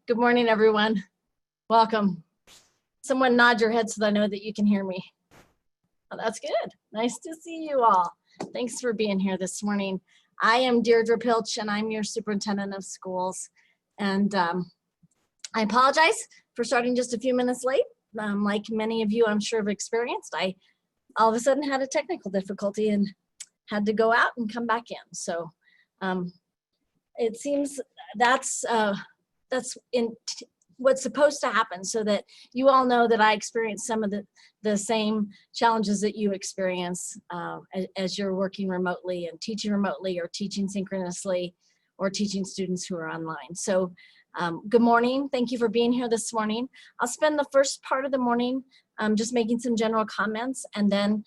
Good morning, everyone. Welcome. Someone nod your head so that I know that you can hear me. Oh, that's good. Nice to see you all. Thanks for being here this morning. I am Deirdre Pilch, and I'm your superintendent of schools. And I apologize for starting just a few minutes late. Like many of you, I'm sure have experienced, I all of a sudden had a technical difficulty and had to go out and come back in. So it seems that's what's supposed to happen, so that you all know that I experience some of the same challenges that you experience as you're working remotely and teaching remotely or teaching synchronously or teaching students who are online. So good morning. Thank you for being here this morning. I'll spend the first part of the morning just making some general comments and then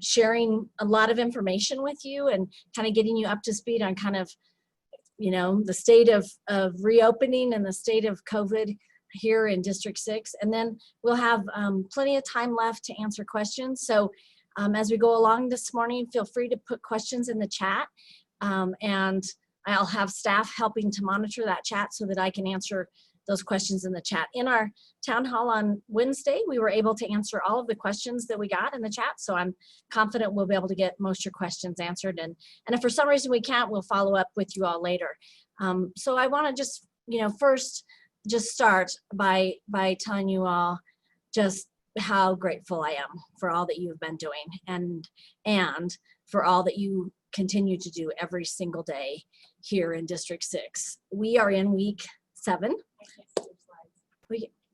sharing a lot of information with you and kind of getting you up to speed on kind of, you know, the state of reopening and the state of COVID here in District 6. And then we'll have plenty of time left to answer questions. So as we go along this morning, feel free to put questions in the chat. And I'll have staff helping to monitor that chat so that I can answer those questions in the chat. In our town hall on Wednesday, we were able to answer all of the questions that we got in the chat. So I'm confident we'll be able to get most of your questions answered. And if for some reason we can't, we'll follow up with you all later. So I want to just, you know, first just start by telling you all just how grateful I am for all that you've been doing and for all that you continue to do every single day here in District 6. We are in week 7.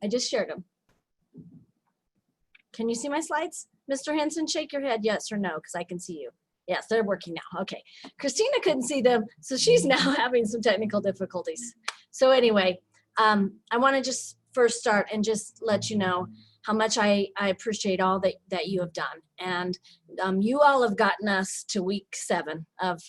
I just shared them. Can you see my slides? Mr. Henson, shake your head yes or no, because I can see you. Yes, they're working now. Okay. Christina couldn't see them, so she's now having some technical difficulties. So anyway, I want to just first start and just let you know how much I appreciate all that you have done. And you all have gotten us to week 7 of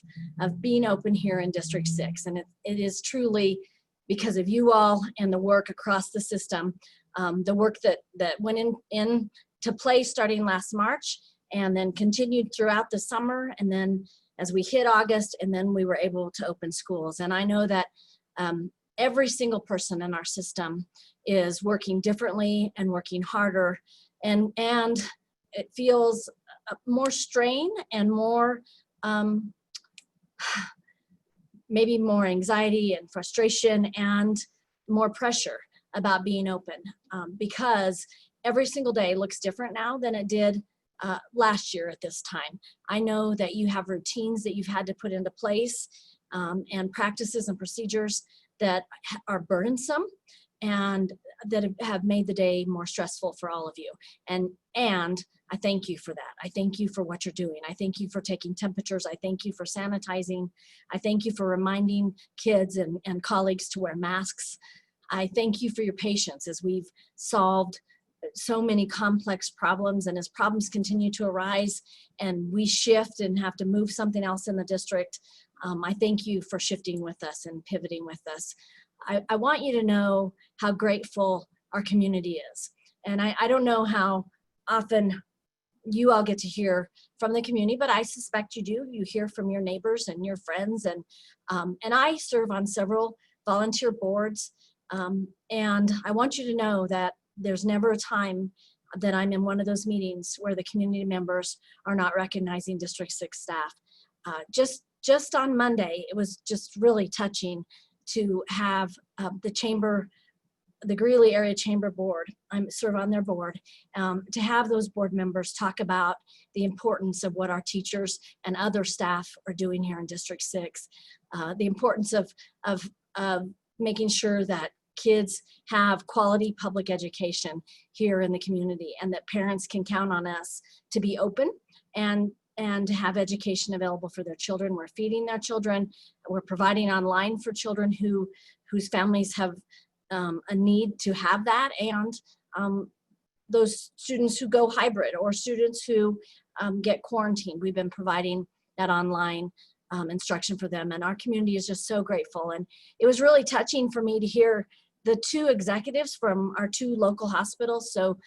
being open here in District 6. And it is truly because of you all and the work across the system, the work that went into play starting last March and then continued throughout the summer, and then as we hit August, and then we were able to open schools. And I know that every single person in our system is working differently and working harder, and it feels more strain and more maybe more anxiety and frustration and more pressure about being open because every single day looks different now than it did last year at this time. I know that you have routines that you've had to put into place and practices and procedures that are burdensome and that have made the day more stressful for all of you. And I thank you for that. I thank you for what you're doing. I thank you for taking temperatures. I thank you for sanitizing. I thank you for reminding kids and colleagues to wear masks. I thank you for your patience as we've solved so many complex problems, and as problems continue to arise and we shift and have to move something else in the district, I thank you for shifting with us and pivoting with us. I want you to know how grateful our community is. And I don't know how often you all get to hear from the community, but I suspect you do. You hear from your neighbors and your friends, and I serve on several volunteer boards, and I want you to know that there's never a time that I'm in one of those meetings where the community members are not recognizing District 6 staff. Just on Monday, it was just really touching to have the Greeley Area Chamber Board, I serve on their board, to have those board members talk about the importance of what our teachers and other staff are doing here in District 6, the importance of making sure that kids have quality public education here in the community, and that parents can count on us to be open and to have education available for their children. We're feeding their children. We're providing online for children whose families have a need to have that, and those students who go hybrid or students who get quarantined. We've been providing that online instruction for them, and our community is just so grateful. And it was really touching for me to hear the 2 executives from our 2 local hospitals, so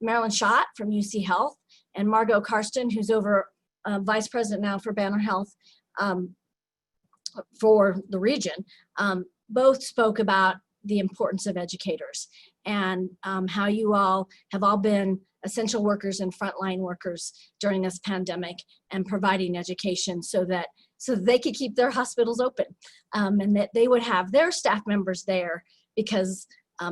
Marilyn Schott from UC Health and Margot Karsten, who's over Vice President now for Banner Health for the region, both spoke about the importance of educators, and how you all have all been essential workers and frontline workers during this pandemic, and providing education so that they could keep their hospitals open, and that they would have their staff members there because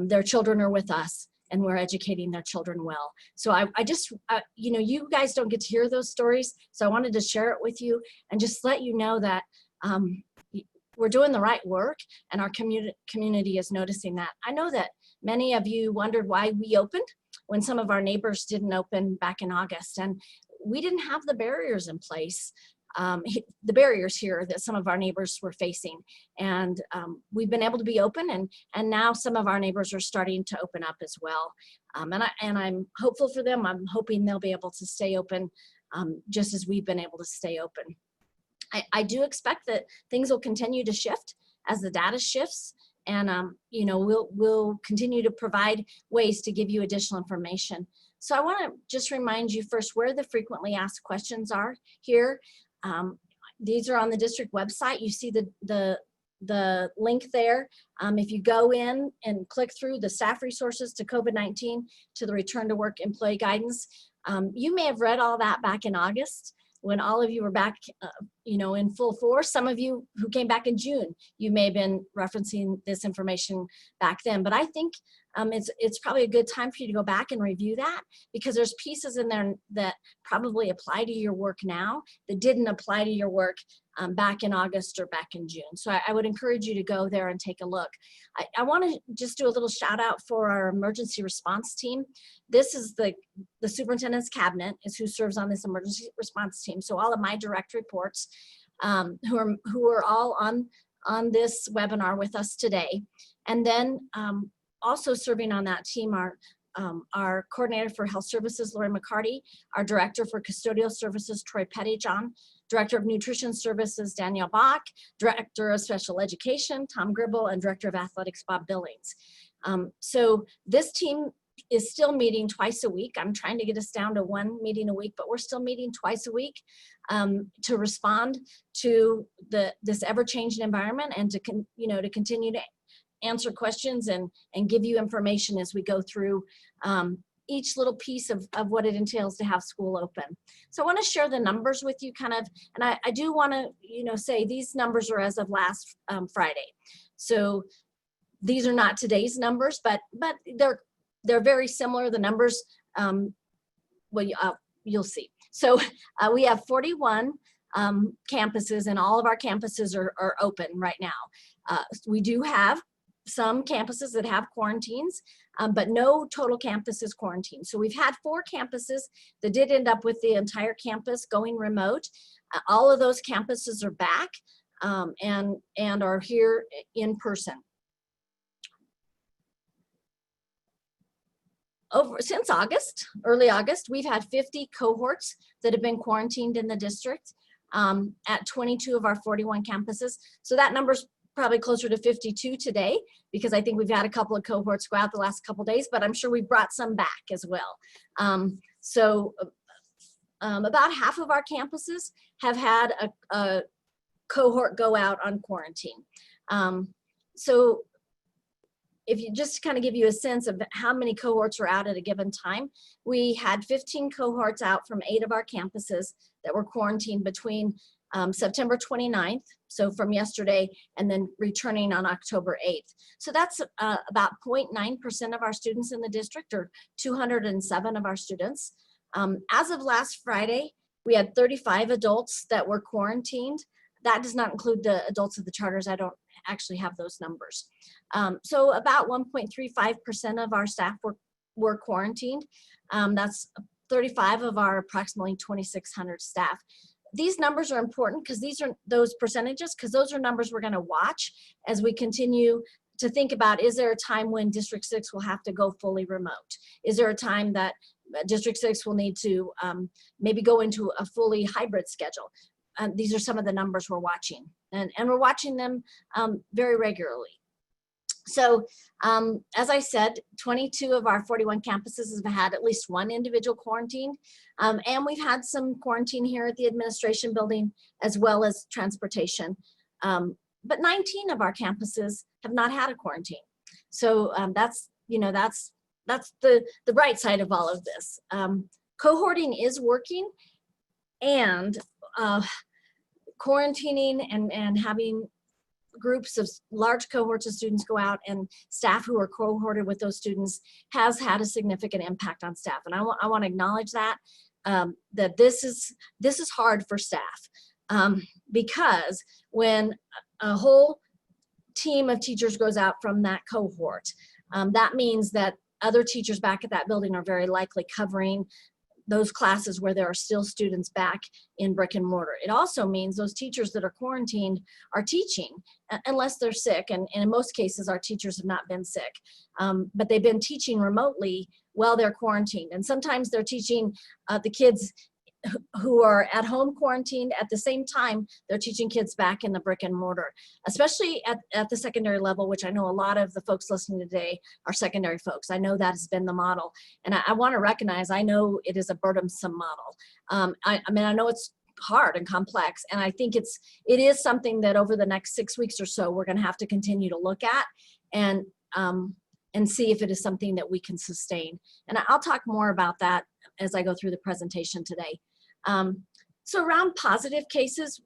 their children are with us and we're educating their children well. So I just, you know, you guys don't get to hear those stories, so I wanted to share it with you and just let you know that we're doing the right work, and our community is noticing that. I know that many of you wondered why we opened when some of our neighbors didn't open back in August, and we didn't have the barriers in place, the barriers here that some of our neighbors were facing. And we've been able to be open, and now some of our neighbors are starting to open up as well. And I'm hopeful for them. I'm hoping they'll be able to stay open just as we've been able to stay open. I do expect that things will continue to shift as the data shifts, and you know, we'll continue to provide ways to give you additional information. So I want to just remind you first where the frequently asked questions are here. These are on the district website. You see the link there. If you go in and click through the staff resources to COVID-19 to the return to work employee guidance, you may have read all that back in August when all of you were back, you know, in full force. Some of you who came back in June, you may have been referencing this information back then. But I think it's probably a good time for you to go back and review that, because there's pieces in there that probably apply to your work now that didn't apply to your work back in August or back in June. So I would encourage you to go there and take a look. I want to just do a little shout out for our emergency response team. This is the superintendent's cabinet is who serves on this emergency response team. So all of my direct reports who are all on this webinar with us today. And then also serving on that team are our coordinator for health services, Lori McCarty, our director for custodial services, Troy Pettyjohn, director of nutrition services, Danielle Bach, director of special education, Tom Gribble, and director of athletics, Bob Billings. So this team is still meeting twice a week. I'm trying to get us down to one meeting a week, but we're still meeting twice a week to respond to this ever-changing environment, and to continue to answer questions and give you information as we go through each little piece of what it entails to have school open. So I want to share the numbers with you and I do want to say these numbers are as of last Friday. So these are not today's numbers, but they're very similar. The numbers, well, you'll see. So we have 41 campuses, and all of our campuses are open right now. We do have some campuses that have quarantines, but no total campus is quarantined. So we've had 4 campuses that did end up with the entire campus going remote. All of those campuses are back and are here in person. Since August, early August, we've had 50 cohorts that have been quarantined in the district at 22 of our 41 campuses. So that number's probably closer to 52 today, because I think we've had a couple of cohorts go out the last couple of days, but I'm sure we brought some back as well. About half of our campuses have had a cohort go out on quarantine. So if you just kind of give you a sense of how many cohorts were out at a given time, we had 15 cohorts out from 8 of our campuses that were quarantined between September 29th, so from yesterday, and then returning on October 8th. So that's about 0.9% of our students in the district, or 207 of our students. As of last Friday, we had 35 adults that were quarantined. That does not include the adults of the charters. I don't actually have those numbers. So about 1.35% of our staff were quarantined. That's 35 of our approximately 2,600 staff. These numbers are important because these are those percentages, because those are numbers we're going to watch as we continue to think about, is there a time when District 6 will have to go fully remote? Is there a time that District 6 will need to maybe go into a fully hybrid schedule? These are some of the numbers we're watching, and we're watching them very regularly. So as I said, 22 of our 41 campuses have had at least one individual quarantine, and we've had some quarantine here at the administration building as well as transportation. But 19 of our campuses have not had a quarantine. So that's, you know, that's the bright side of all of this. Cohorting is working, and quarantining and having groups of large cohorts of students go out and staff who are cohorted with those students has had a significant impact on staff. And I want to acknowledge that, that this is hard for staff, because when a whole team of teachers goes out from that cohort, that means that other teachers back at that building are very likely covering those classes where there are still students back in brick and mortar. It also means those teachers that are quarantined are teaching, unless they're sick, and in most cases our teachers have not been sick, but they've been teaching remotely while they're quarantined. And sometimes they're teaching the kids who are at home quarantined at the same time they're teaching kids back in the brick and mortar, especially at the secondary level, which I know a lot of the folks listening today are secondary folks. I know that has been the model, and I want to recognize, I know it is a burdensome model. I mean, I know it's hard and complex, and I think it is something that over the next 6 weeks or so we're going to have to continue to look at and see if it is something that we can sustain. And I'll talk more about that as I go through the presentation today. So around positive cases,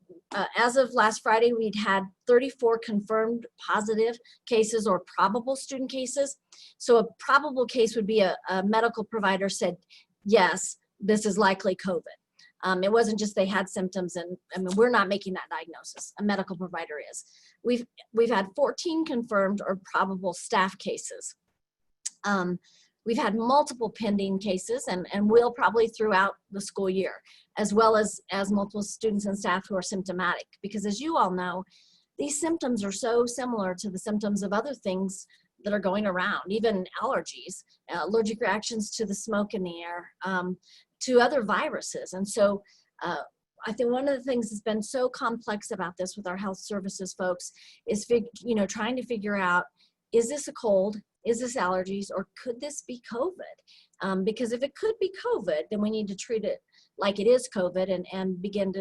as of last Friday, we'd had 34 confirmed positive cases or probable student cases. So a probable case would be a medical provider said, yes, this is likely COVID. It wasn't just they had symptoms, and I mean, we're not making that diagnosis. A medical provider is. We've had 14 confirmed or probable staff cases. We've had multiple pending cases, and will probably throughout the school year, as well as multiple students and staff who are symptomatic. Because as you all know, these symptoms are so similar to the symptoms of other things that are going around, even allergies, allergic reactions to the smoke in the air, to other viruses. And so I think one of the things that's been so complex about this with our health services folks is trying to figure out, is this a cold? Is this allergies, or could this be COVID? Because if it could be COVID, then we need to treat it like it is COVID and begin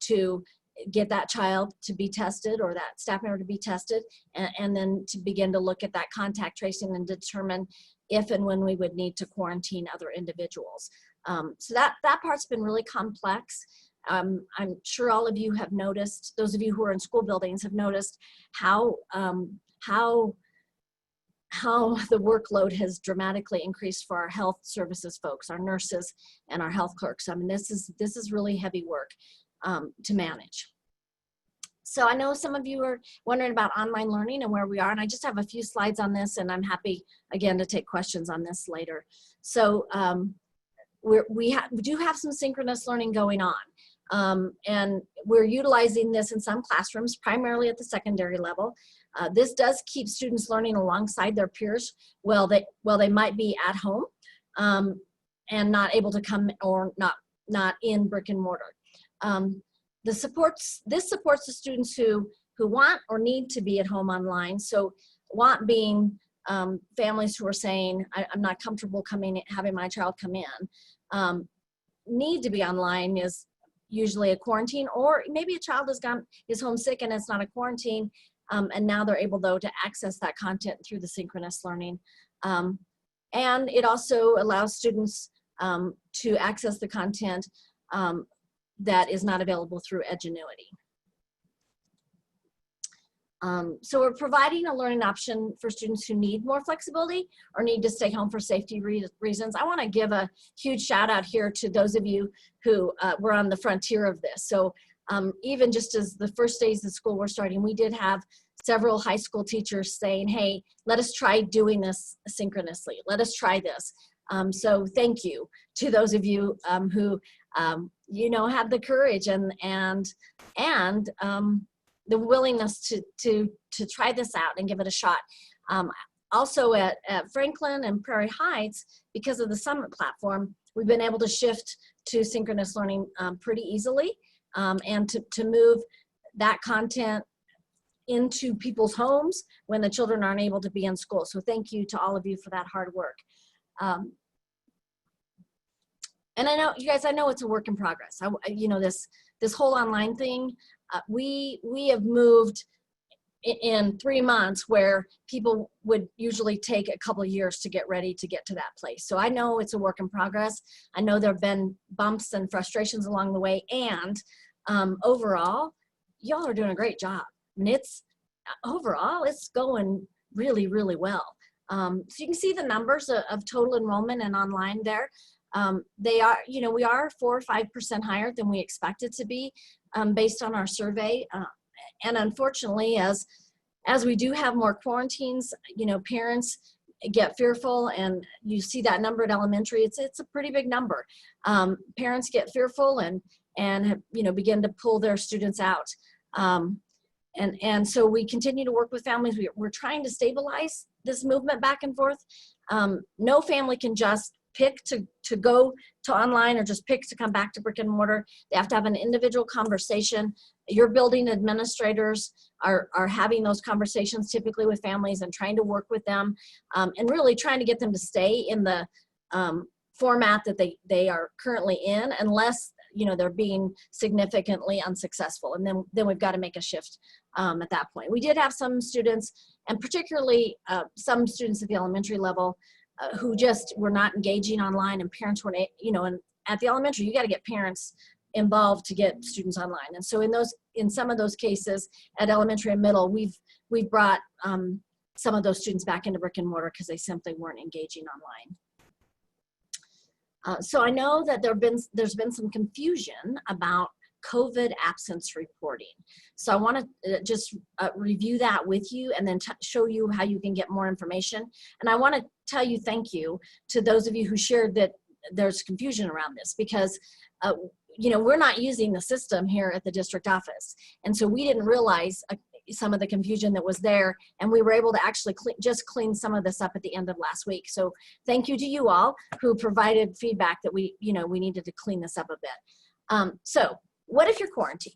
to get that child to be tested or that staff member to be tested, and then to begin to look at that contact tracing and determine if and when we would need to quarantine other individuals. So that part's been really complex. I'm sure all of you have noticed, those of you who are in school buildings have noticed how the workload has dramatically increased for our health services folks, our nurses and our health clerks. I mean, this is really heavy work to manage. So I know some of you are wondering about online learning and where we are, and I just have a few slides on this, and I'm happy, again, to take questions on this later. So we do have some synchronous learning going on, and we're utilizing this in some classrooms, primarily at the secondary level. This does keep students learning alongside their peers while they might be at home and not able to come, or not in brick and mortar. This supports the students who want or need to be at home online. So want being families who are saying, I'm not comfortable having my child come in. Need to be online is usually a quarantine, or maybe a child is homesick and it's not a quarantine. And now they're able, though, to access that content through the synchronous learning. And it also allows students to access the content that is not available through Edgenuity. So we're providing a learning option for students who need more flexibility or need to stay home for safety reasons. I want to give a huge shout out here to those of you who were on the frontier of this. So even just as the first days of school were starting, we did have several high school teachers saying, hey, let us try doing this synchronously. Let us try this. So thank you to those of you who, had the courage and the willingness to try this out and give it a shot. Also at Franklin and Prairie Heights, because of the Summit platform, we've been able to shift to synchronous learning pretty easily, and to move that content into people's homes when the children aren't able to be in school. So thank you to all of you for that hard work. And I know, you guys, I know it's a work in progress. This whole online thing, we have moved in 3 months, where people would usually take a couple of years to get ready to get to that place. So I know it's a work in progress. I know there have been bumps and frustrations along the way, and overall, y'all are doing a great job. And overall, it's going really, really well. So you can see the numbers of total enrollment and online there. They are, we are 4 or 5% higher than we expected to be based on our survey. And unfortunately, as we do have more quarantines, parents get fearful, and you see that number at elementary. It's a pretty big number. Parents get fearful and begin to pull their students out. And so we continue to work with families. We're trying to stabilize this movement back and forth. No family can just pick to go to online or just pick to come back to brick and mortar. They have to have an individual conversation. Your building administrators are having those conversations typically with families and trying to work with them and really trying to get them to stay in the format that they are currently in, unless they're being significantly unsuccessful, and then we've got to make a shift at that point. We did have some students, and particularly some students at the elementary level, who just were not engaging online, and parents weren't, and at the elementary, you got to get parents involved to get students online. And so in some of those cases at elementary and middle, we've brought some of those students back into brick and mortar because they simply weren't engaging online. So I know that there's been some confusion about COVID absence reporting. So I want to just review that with you, and then show you how you can get more information. And I want to tell you thank you to those of you who shared that there's confusion around this, because we're not using the system here at the district office, and so we didn't realize some of the confusion that was there, and we were able to actually just clean some of this up at the end of last week. So thank you to you all who provided feedback that we needed to clean this up a bit. So what if you're quarantined?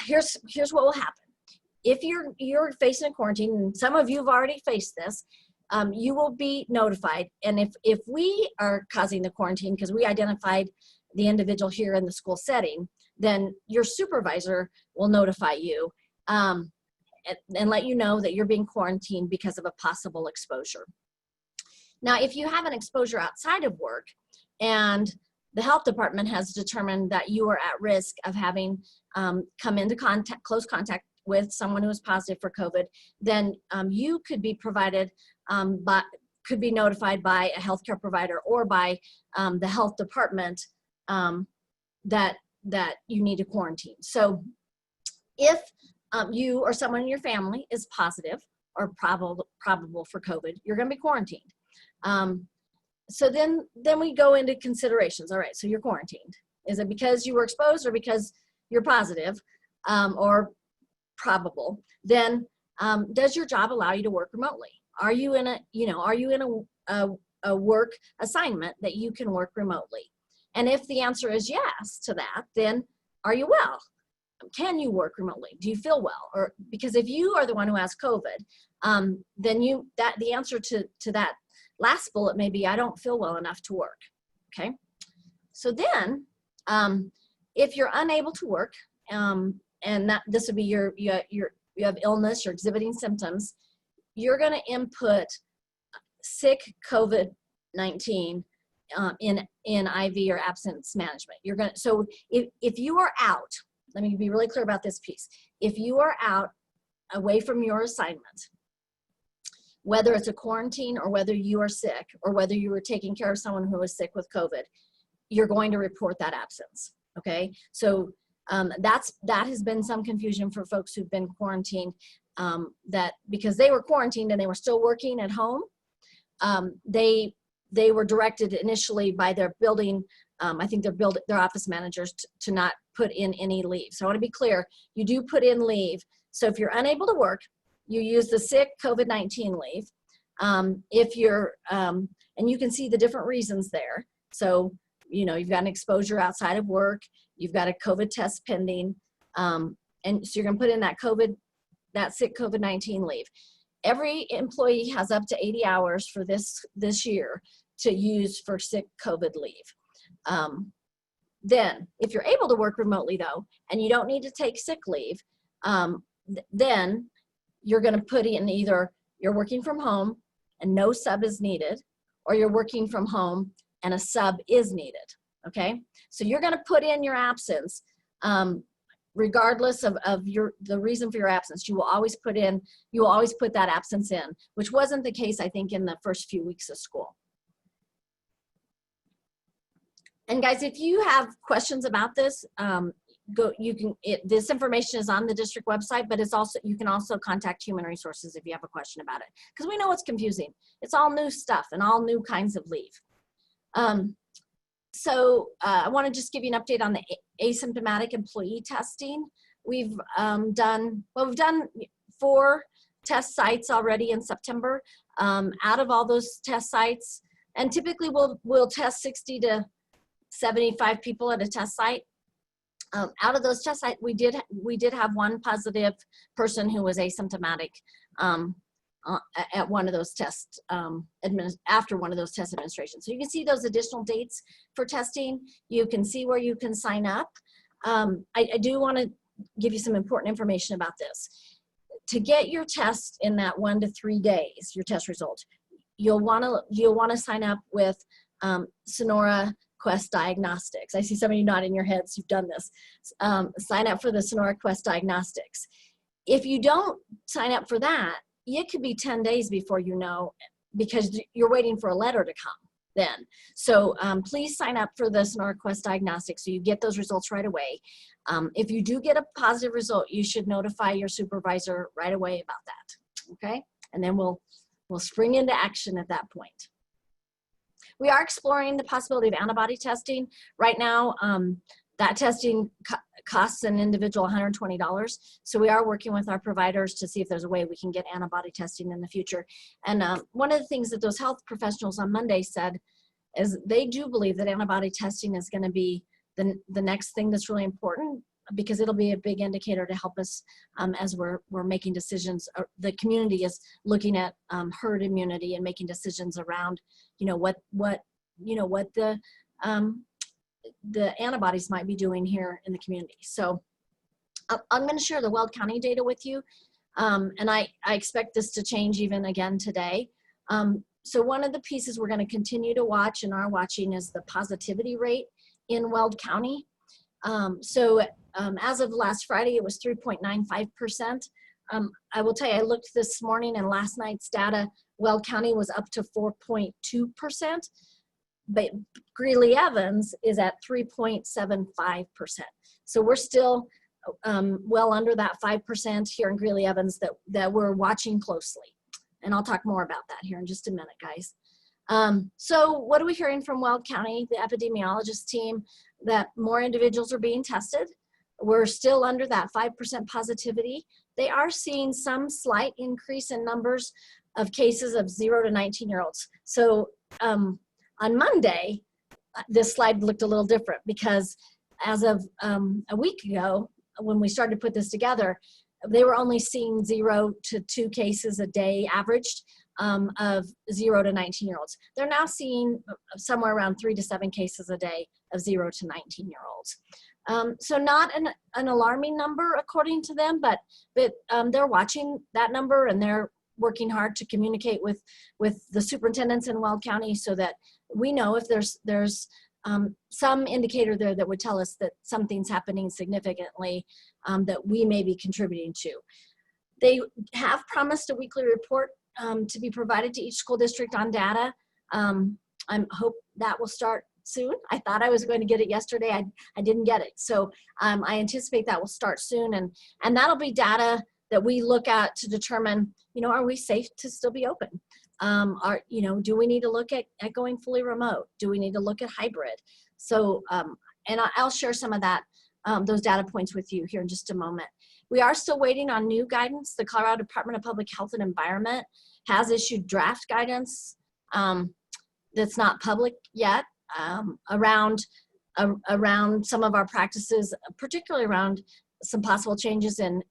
Here's what will happen. If you're facing a quarantine, and some of you have already faced this, you will be notified. And if we are causing the quarantine because we identified the individual here in the school setting, then your supervisor will notify you and let you know that you're being quarantined because of a possible exposure. Now, if you have an exposure outside of work and the health department has determined that you are at risk of having come into close contact with someone who is positive for COVID, then you could be provided, could be notified by a healthcare provider or by the health department that you need to quarantine. So if you or someone in your family is positive or probable for COVID, you're going to be quarantined. So then we go into considerations. All right, so you're quarantined. Is it because you were exposed or because you're positive or probable? Then does your job allow you to work remotely? Are you in a work assignment that you can work remotely? And if the answer is yes to that, then are you well? Can you work remotely? Do you feel well? Or because if you are the one who has COVID, then the answer to that last bullet may be, I don't feel well enough to work. Okay. So then, if you're unable to work, and this would be you have illness, you're exhibiting symptoms, you're going to input sick COVID-19 in IV or absence management. So if you are out, let me be really clear about this piece. If you are out away from your assignment, whether it's a quarantine or whether you are sick or whether you were taking care of someone who was sick with COVID, you're going to report that absence. Okay, so that has been some confusion for folks who've been quarantined, that because they were quarantined and they were still working at home, they were directed initially by their building, I think their office managers to not put in any leave. So I want to be clear, you do put in leave. So if you're unable to work, you use the sick COVID-19 leave. If you're, and you can see the different reasons there. So, you've got an exposure outside of work, you've got a COVID test pending, and so you're going to put in that sick COVID-19 leave. Every employee has up to 80 hours for this year to use for sick COVID leave. Then, if you're able to work remotely though, and you don't need to take sick leave, then you're going to put in either you're working from home and no sub is needed, or you're working from home and a sub is needed, okay? So you're going to put in your absence regardless of the reason for your absence. You will always put that absence in, which wasn't the case, I think, in the first few weeks of school. And guys, if you have questions about this, this information is on the district website, but it's also, you can also contact Human Resources if you have a question about it, because we know it's confusing. It's all new stuff and all new kinds of leave. I want to just give you an update on the asymptomatic employee testing. We've done 4 test sites already in September. Out of all those test sites, and typically we'll test 60 to 75 people at a test site. Out of those test sites, we did have 1 positive person who was asymptomatic at one of those tests, after one of those test administrations. So you can see those additional dates for testing. You can see where you can sign up. I do want to give you some important information about this. To get your test in that 1 to 3 days, your test result, you'll want to sign up with Sonora Quest Diagnostics. I see some of you nodding your heads. You've done this. Sign up for the Sonora Quest Diagnostics. If you don't sign up for that, it could be 10 days before you know, because you're waiting for a letter to come then. So please sign up for the Sonora Quest Diagnostics so you get those results right away. If you do get a positive result, you should notify your supervisor right away about that, okay? And then we'll spring into action at that point. We are exploring the possibility of antibody testing. Right now, that testing costs an individual $120. So we are working with our providers to see if there's a way we can get antibody testing in the future. And one of the things that those health professionals on Monday said is they do believe that antibody testing is going to be the next thing that's really important, because it'll be a big indicator to help us as we're making decisions. The community is looking at herd immunity and making decisions around, what the antibodies might be doing here in the community. So I'm going to share the Weld County data with you, and I expect this to change even again today. So one of the pieces we're going to continue to watch and are watching is the positivity rate in Weld County. As of last Friday, it was 3.95%. I will tell you, I looked this morning and last night's data, Weld County was up to 4.2%, but Greeley-Evans is at 3.75%. So we're still well under that 5% here in Greeley-Evans that we're watching closely. And I'll talk more about that here in just a minute, guys. So what are we hearing from Weld County, the epidemiologist team? That more individuals are being tested. We're still under that 5% positivity. They are seeing some slight increase in numbers of cases of 0 to 19-year-olds. So on Monday, this slide looked a little different, because as of a week ago, when we started to put this together, they were only seeing 0 to 2 cases a day averaged of 0 to 19-year-olds. They're now seeing somewhere around 3 to 7 cases a day of 0 to 19-year-olds. So not an alarming number according to them, but they're watching that number, and they're working hard to communicate with the superintendents in Weld County so that we know if there's some indicator there that would tell us that something's happening significantly that we may be contributing to. They have promised a weekly report to be provided to each school district on data. I hope that will start soon. I thought I was going to get it yesterday. I didn't get it. So I anticipate that will start soon. And that'll be data that we look at to determine, are we safe to still be open? Do we need to look at going fully remote? Do we need to look at hybrid? So, and I'll share some of that, those data points with you here in just a moment. We are still waiting on new guidance. The Colorado Department of Public Health and Environment has issued draft guidance that's not public yet around some of our practices, particularly around some possible changes in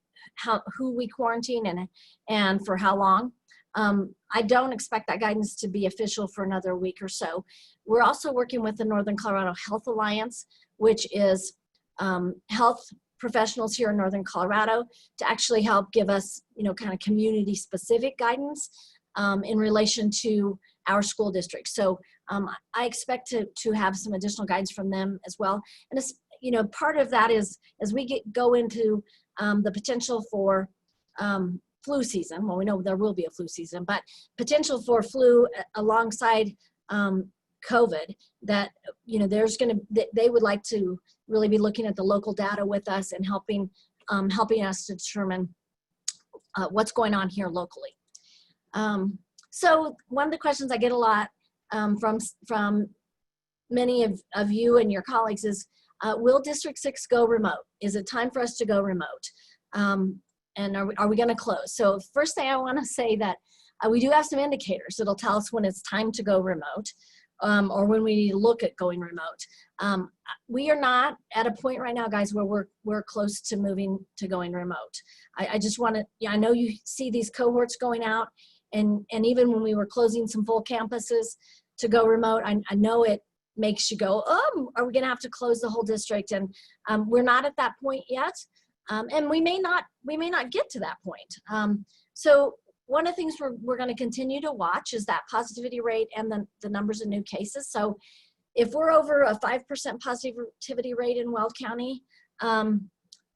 who we quarantine and for how long. I don't expect that guidance to be official for another week or so. We're also working with the Northern Colorado Health Alliance, which is health professionals here in Northern Colorado to actually help give us, kind of community specific guidance in relation to our school district. So I expect to have some additional guidance from them as well. And it's, part of that is as we go into the potential for flu season. Well, we know there will be a flu season, but potential for flu alongside COVID, that they would like to really be looking at the local data with us and helping us to determine what's going on here locally. So one of the questions I get a lot from many of you and your colleagues is, will District 6 go remote? Is it time for us to go remote? And are we going to close? So first thing I want to say that we do have some indicators that'll tell us when it's time to go remote. Or when we look at going remote. We are not at a point right now, guys, where we're close to moving to going remote. I just want to, I know you see these cohorts going out, and even when we were closing some full campuses to go remote, I know it makes you go, oh, are we going to have to close the whole district? And we're not at that point yet, and we may not get to that point. So one of the things we're going to continue to watch is that positivity rate and the numbers of new cases. So if we're over a 5% positivity rate in Weld County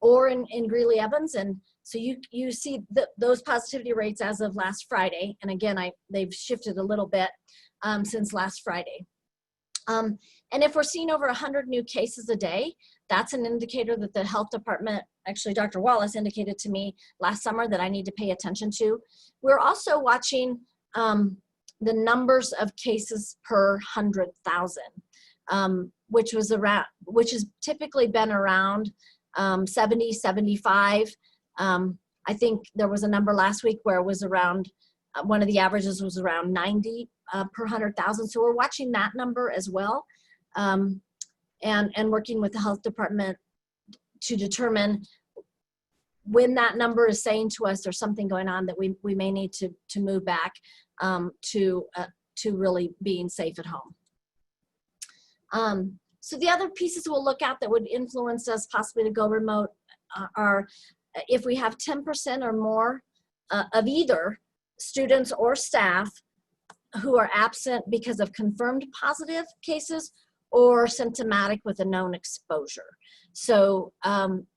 or in Greeley-Evans, and so you see those positivity rates as of last Friday, and again, they've shifted a little bit since last Friday. And if we're seeing over 100 new cases a day, that's an indicator that the health department, actually Dr. Wallace indicated to me last summer that I need to pay attention to. We're also watching the numbers of cases per 100,000, which has typically been around 70, 75. I think there was a number last week where it was around, one of the averages was around 90 per 100,000. So we're watching that number as well, and working with the health department to determine when that number is saying to us there's something going on that we may need to move back to really being safe at home. So the other pieces we'll look at that would influence us possibly to go remote are if we have 10% or more of either students or staff who are absent because of confirmed positive cases or symptomatic with a known exposure. So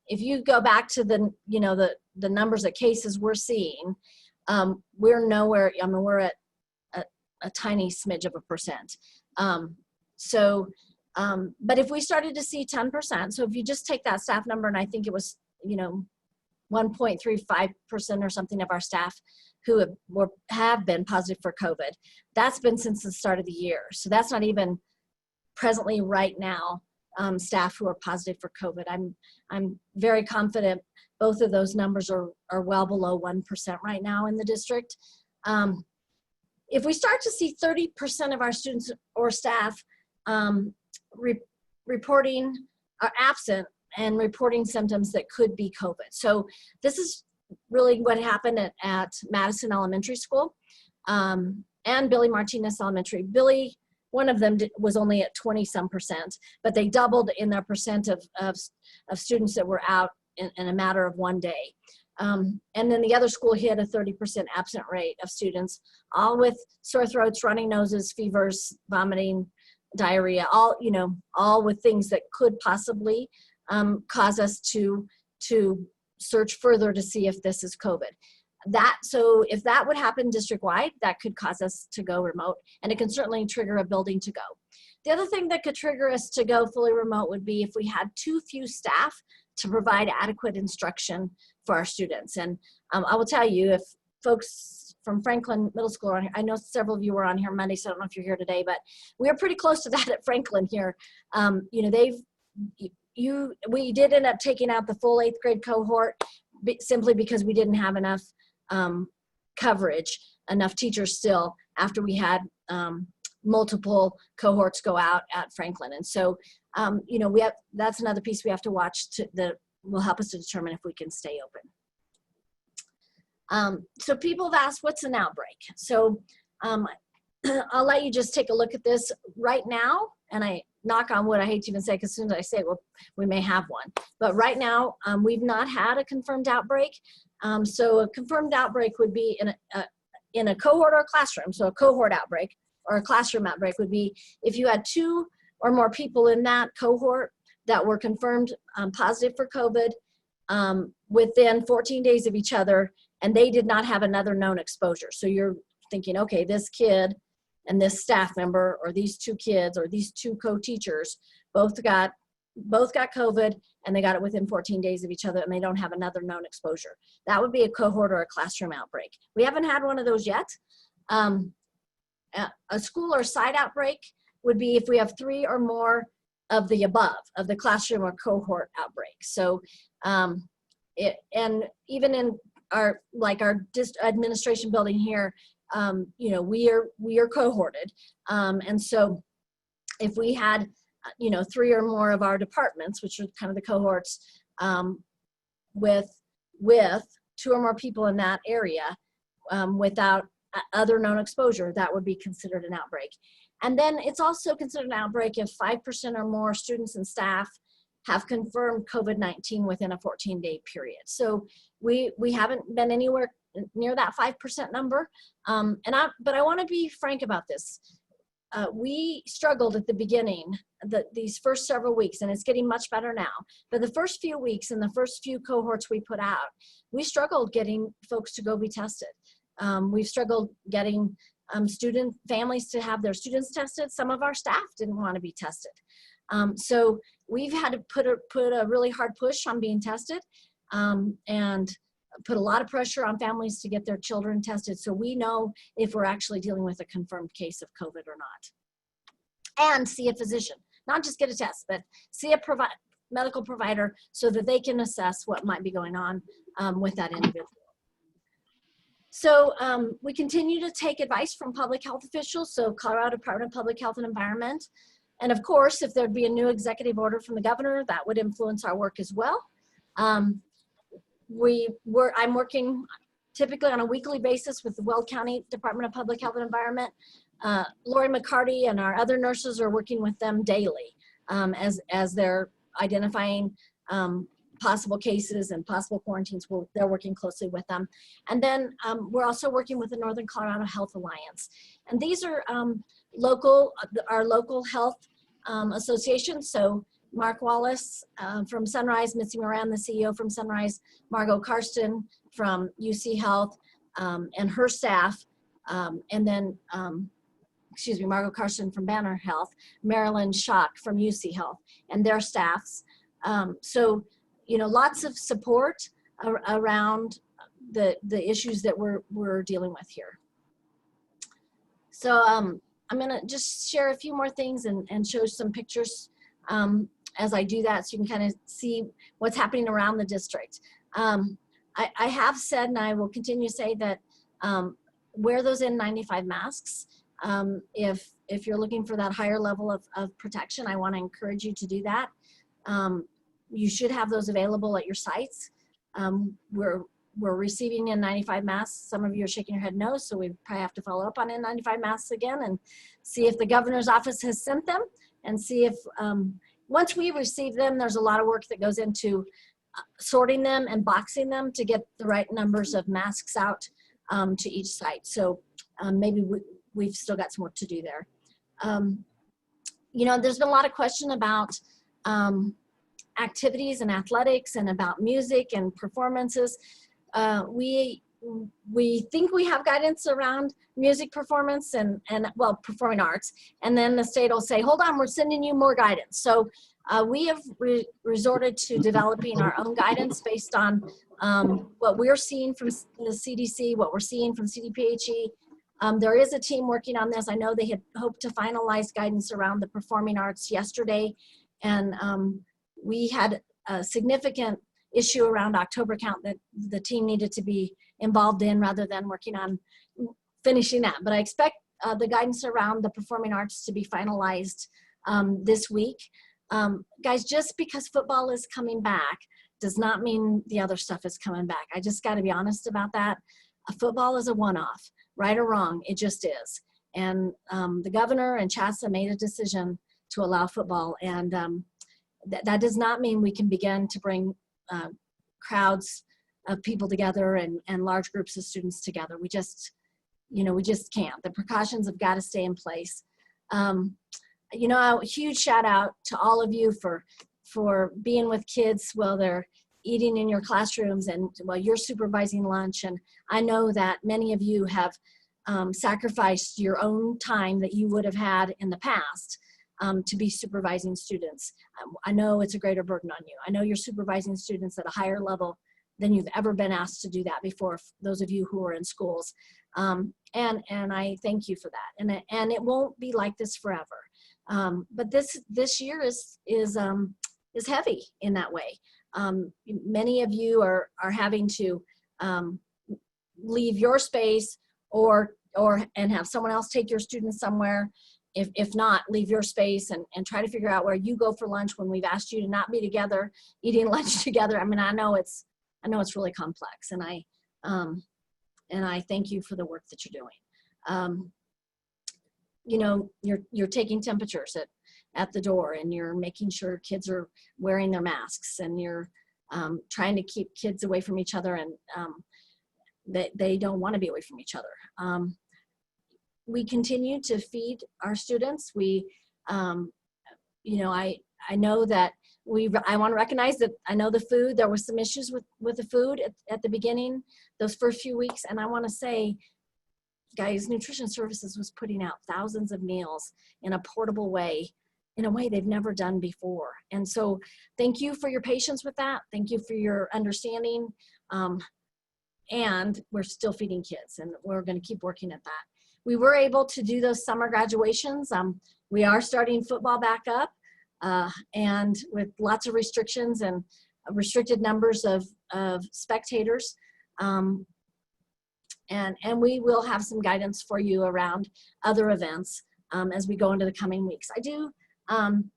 if you go back to the numbers of cases we're seeing, we're nowhere, we're at a tiny smidge of a percent. But if we started to see 10%, so if you just take that staff number, and I think it was, 1.35% or something of our staff who have been positive for COVID. That's been since the start of the year. So that's not even presently right now staff who are positive for COVID. I'm very confident both of those numbers are well below 1% right now in the district. If we start to see 30% of our students or staff reporting are absent and reporting symptoms that could be COVID. So this is really what happened at Madison Elementary School and Billy Martinez Elementary. Billy, one of them was only at 20-some%, but they doubled in their percent of students that were out in a matter of one day. And then the other school hit a 30% absent rate of students, all with sore throats, running noses, fevers, vomiting, diarrhea, all with things that could possibly cause us to search further to see if this is COVID. So if that would happen district-wide, that could cause us to go remote, and it can certainly trigger a building to go. The other thing that could trigger us to go fully remote would be if we had too few staff to provide adequate instruction for our students. And I will tell you, if folks from Franklin Middle School are on here, I know several of you were on here Monday, so I don't know if you're here today, but we are pretty close to that at Franklin here. We did end up taking out the full 8th grade cohort simply because we didn't have enough coverage, enough teachers still after we had multiple cohorts go out at Franklin. And so, that's another piece we have to watch that will help us to determine if we can stay open. So people have asked, what's an outbreak? So I'll let you just take a look at this right now. and I knock on wood, I hate to even say, because as soon as I say it, well, we may have one. But right now, we've not had a confirmed outbreak. So a confirmed outbreak would be in a cohort or a classroom. So a cohort outbreak or a classroom outbreak would be if you had 2 or more people in that cohort that were confirmed positive for COVID within 14 days of each other, and they did not have another known exposure. So you're thinking, okay, this kid and this staff member, or these 2 kids, or these 2 co-teachers both got COVID, and they got it within 14 days of each other, and they don't have another known exposure. That would be a cohort or a classroom outbreak. We haven't had one of those yet. A school or site outbreak would be if we have 3 or more of the above, of the classroom or cohort outbreak. So, and even in our administration building here, you know, we are cohorted. And so if we had, you know, 3 or more of our departments, which are kind of the cohorts, with 2 or more people in that area, without other known exposure, that would be considered an outbreak. And then it's also considered an outbreak if 5% or more students and staff have confirmed COVID-19 within a 14-day period. So we haven't been anywhere near that 5% number. But I want to be frank about this. We struggled at the beginning, these first several weeks, and it's getting much better now. But the first few weeks and the first few cohorts we put out, we struggled getting folks to go be tested. We've struggled getting student families to have their students tested. Some of our staff didn't want to be tested. So we've had to put a really hard push on being tested, and put a lot of pressure on families to get their children tested, so we know if we're actually dealing with a confirmed case of COVID or not. And see a physician, not just get a test, but see a medical provider so that they can assess what might be going on with that individual. So we continue to take advice from public health officials, so Colorado Department of Public Health and Environment. And of course, if there'd be a new executive order from the governor, that would influence our work as well. I'm working typically on a weekly basis with the Weld County Department of Public Health and Environment. Lori McCarty and our other nurses are working with them daily as they're identifying possible cases and possible quarantines. They're working closely with them. And then we're also working with the Northern Colorado Health Alliance. And these are our local health associations. So Mark Wallace from Sunrise, Mitzi Moran, the CEO from Sunrise, Margot Karsten from UC Health, and her staff, and then, Margot Karsten from Banner Health, Marilyn Schock from UC Health, and their staffs. So, you know, lots of support around the issues that we're dealing with here. So I'm gonna just share a few more things and show some pictures as I do that, so you can kind of see what's happening around the district. I have said, and I will continue to say, that wear those N95 masks. If you're looking for that higher level of protection, I want to encourage you to do that. You should have those available at your sites. We're receiving N95 masks. Some of you are shaking your head no, so we probably have to follow up on N95 masks again and see if the governor's office has sent them, and see if, once we receive them, there's a lot of work that goes into sorting them and boxing them to get the right numbers of masks out to each site. So maybe we've still got some work to do there. You know, there's been a lot of question about activities and athletics and about music and performances. We think we have guidance around music performance and well, performing arts, and then the state will say, hold on, we're sending you more guidance. So we have resorted to developing our own guidance based on what we're seeing from the CDC, what we're seeing from CDPHE. There is a team working on this. I know they had hoped to finalize guidance around the performing arts yesterday, and we had a significant issue around October count that the team needed to be involved in rather than working on finishing that. But I expect the guidance around the performing arts to be finalized this week. Guys, just because football is coming back does not mean the other stuff is coming back. I just got to be honest about that. Football is a one-off, right or wrong, it just is. And the governor and CHASA made a decision to allow football. And that does not mean we can begin to bring crowds of people together and large groups of students together. We just can't. The precautions have got to stay in place. A huge shout out to all of you for being with kids while they're eating in your classrooms and while you're supervising lunch. And I know that many of you have sacrificed your own time that you would have had in the past to be supervising students. I know it's a greater burden on you. I know you're supervising students at a higher level than you've ever been asked to do that before, those of you who are in schools. And I thank you for that. And it won't be like this forever. But this year is heavy in that way. Many of you are having to leave your space and have someone else take your students somewhere. If not, leave your space and try to figure out where you go for lunch when we've asked you to not be together, eating lunch together. I mean, I know it's really complex, and I thank you for the work that you're doing. You're taking temperatures at the door, and you're making sure kids are wearing their masks, and you're trying to keep kids away from each other, and they don't want to be away from each other. We continue to feed our students. I know that I want to recognize that I know the food, there were some issues with the food at the beginning, those first few weeks. And I want to say, guys, Nutrition Services was putting out thousands of meals in a portable way, in a way they've never done before. And so thank you for your patience with that. Thank you for your understanding. And we're still feeding kids, and we're going to keep working at that. We were able to do those summer graduations. We are starting football back up, and with lots of restrictions and restricted numbers of spectators. And we will have some guidance for you around other events as we go into the coming weeks. I'm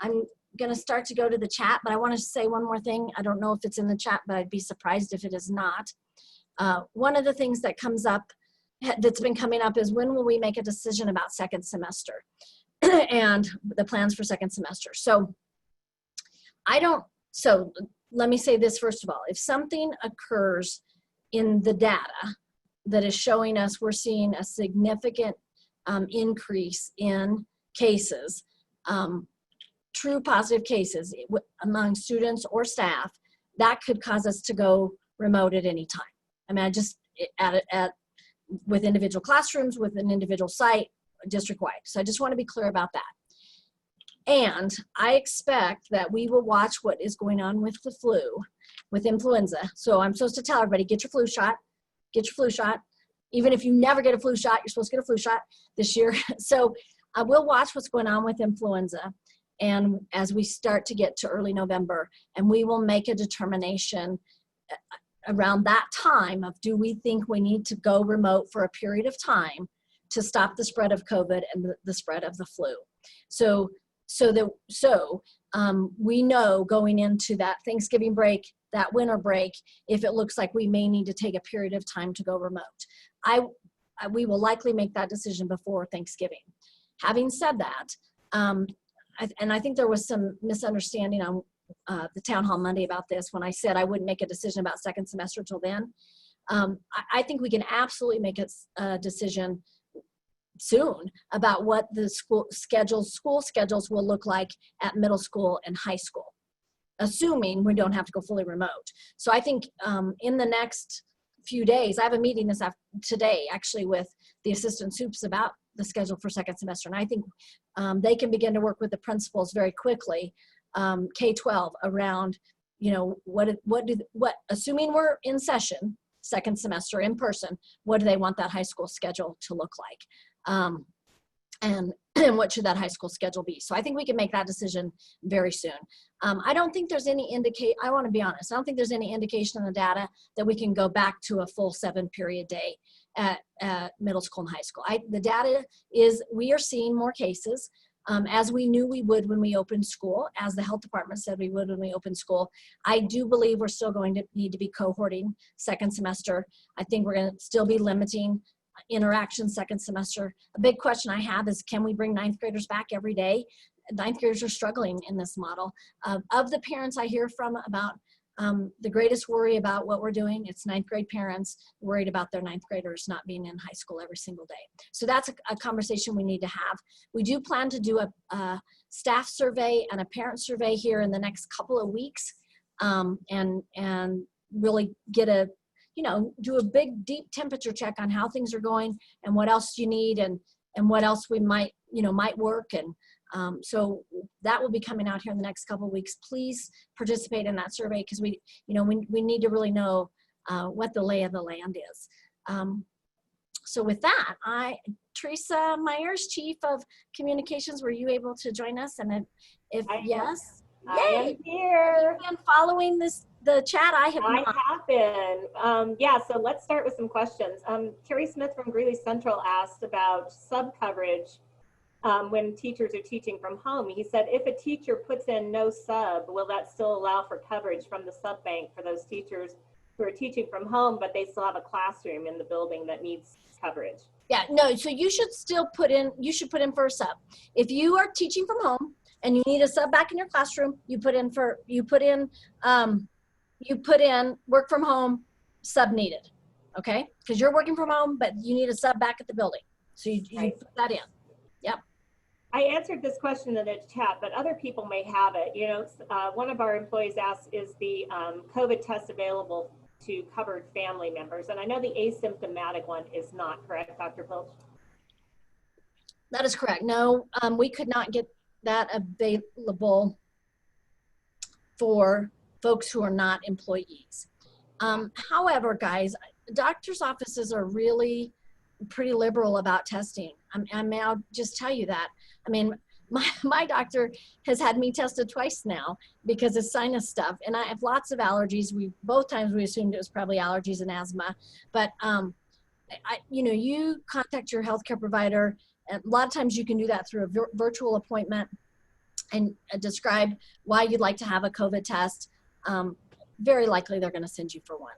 going to start to go to the chat, but I want to say one more thing. I don't know if it's in the chat, but I'd be surprised if it is not. One of the things that comes up, that's been coming up, is when will we make a decision about second semester and the plans for second semester. So let me say this first of all. If something occurs in the data that is showing us we're seeing a significant increase in cases, true positive cases among students or staff, that could cause us to go remote at any time. I mean, with individual classrooms, with an individual site, district-wide. So I just want to be clear about that. And I expect that we will watch what is going on with the flu, with influenza. So I'm supposed to tell everybody, get your flu shot, get your flu shot. Even if you never get a flu shot, you're supposed to get a flu shot this year. So I will watch what's going on with influenza, and as we start to get to early November, and we will make a determination around that time of, do we think we need to go remote for a period of time to stop the spread of COVID and the spread of the flu. So we know going into that Thanksgiving break, that winter break, if it looks like we may need to take a period of time to go remote. We will likely make that decision before Thanksgiving. Having said that, and I think there was some misunderstanding on the town hall Monday about this when I said I wouldn't make a decision about second semester till then. I think we can absolutely make a decision soon about what the school schedules will look like at middle school and high school, assuming we don't have to go fully remote. So I think in the next few days, I have a meeting today actually with the assistant soups about the schedule for second semester, and I think they can begin to work with the principals very quickly, K-12, around, assuming we're in session second semester in person, what do they want that high school schedule to look like, and what should that high school schedule be. So I think we can make that decision very soon. I don't think there's any I want to be honest, I don't think there's any indication in the data that we can go back to a full 7-period day at middle school and high school. The data is, we are seeing more cases, as we knew we would when we opened school, as the health department said we would when we opened school. I do believe we're still going to need to be cohorting second semester. I think we're going to still be limiting interaction second semester. A big question I have is, can we bring ninth graders back every day? ninth graders are struggling in this model. Of the parents I hear from about the greatest worry about what we're doing, it's ninth grade parents worried about their ninth graders not being in high school every single day. So that's a conversation we need to have. We do plan to do a staff survey and a parent survey here in the next couple of weeks, and really get a, do a big deep temperature check on how things are going and what else you need and what else we might work. And so that will be coming out here in the next couple of weeks. Please participate in that survey, because we need to really know what the lay of the land is. So with that, Teresa Myers, Chief of Communications, were you able to join us? And if yes, I am here. And following the chat, I have been. Yeah, so let's start with some questions. Terry Smith from Greeley Central asked about sub coverage when teachers are teaching from home. He said, if a teacher puts in no sub, will that still allow for coverage from the sub bank for those teachers who are teaching from home, but they still have a classroom in the building that needs coverage? Yeah, no, so you should still put in for a sub. If you are teaching from home and you need a sub back in your classroom, you put in work from home, sub needed, okay? Because you're working from home, but you need a sub back at the building. So you put that in. Yep. I answered this question in the chat, but other people may have it. One of our employees asked, is the COVID test available to covered family members? And I know the asymptomatic one is not, correct, Dr. Pilch? That is correct. No, we could not get that available for folks who are not employees. However, guys, doctors' offices are really pretty liberal about testing. I mean, I'll just tell you that. I mean, my doctor has had me tested twice now because of sinus stuff, and I have lots of allergies. Both times we assumed it was probably allergies and asthma, but you contact your healthcare provider, and a lot of times you can do that through a virtual appointment and describe why you'd like to have a COVID test. Very likely they're going to send you for one.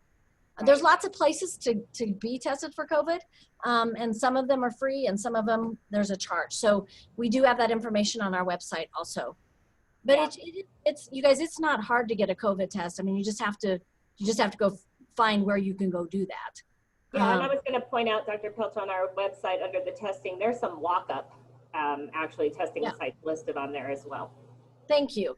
There's lots of places to be tested for COVID, and some of them are free and some of them there's a charge. So we do have that information on our website also. But it's you guys, it's not hard to get a COVID test. I mean, you just have to go find where you can go do that. Yeah, and I was going to point out, Dr. Pilch, on our website under the testing, there's some walk-up actually testing sites listed on there as well. Thank you.